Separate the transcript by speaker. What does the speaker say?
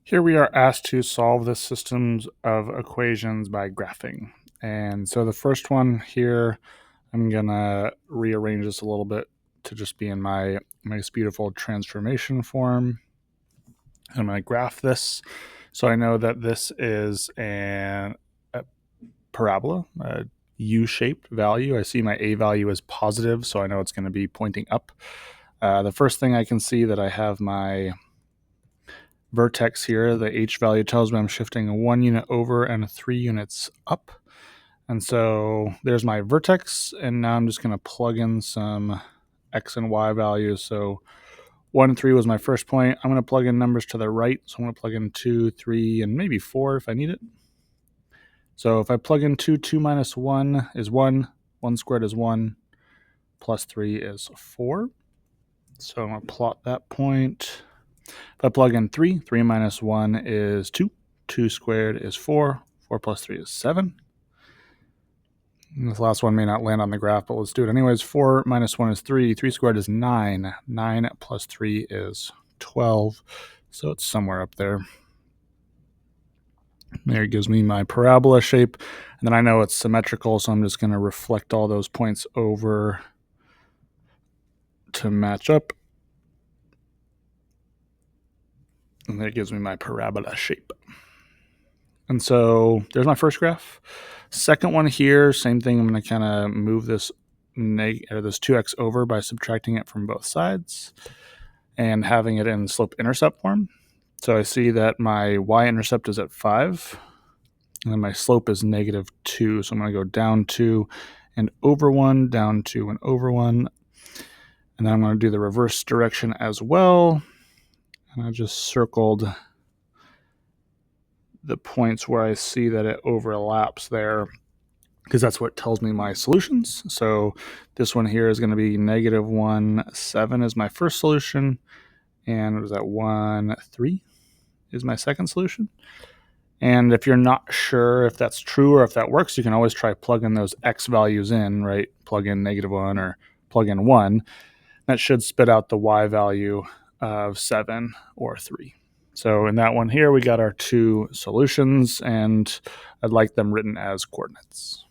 Speaker 1: Here we are asked to solve the systems of equations by graphing. And so the first one here, I'm going to rearrange this a little bit to just be in my nice, beautiful transformation form. I'm going to graph this. So I know that this is a parabola, a U-shaped value. I see my A value is positive, so I know it's going to be pointing up. The first thing I can see that I have my vertex here. The H value tells me I'm shifting 1 unit over and 3 units up. And so there's my vertex, and now I'm just going to plug in some X and Y values. So 1 and 3 was my first point. I'm going to plug in numbers to the right. So I'm going to plug in 2, 3, and maybe 4 if I need it. So if I plug in 2, 2 minus 1 is 1. 1 squared is 1. Plus 3 is 4. So I'm going to plot that point. If I plug in 3, 3 minus 1 is 2. 2 squared is 4. 4 plus 3 is 7. And this last one may not land on the graph, but let's do it anyways. 4 minus 1 is 3. 3 squared is 9. 9 plus 3 is 12. So it's somewhere up there. There it gives me my parabola shape. And then I know it's symmetrical, so I'm just going to reflect all those points over to match up. And that gives me my parabola shape. And so there's my first graph. Second one here, same thing. I'm going to kind of move this this 2x over by subtracting it from both sides and having it in slope-intercept form. So I see that my y-intercept is at 5, and then my slope is -2. So I'm going to go down 2 and over 1, down 2 and over 1. And then I'm going to do the reverse direction as well. And I just circled the points where I see that it overlaps there, because that's what tells me my solutions. So this one here is going to be -1, 7 is my first solution, and what is that, 1, 3 is my second solution. And if you're not sure if that's true or if that works, you can always try plugging those x values in, right? Plug in -1 or plug in 1. That should spit out the y value of 7 or 3. So in that one here, we got our two solutions, and I'd like them written as coordinates.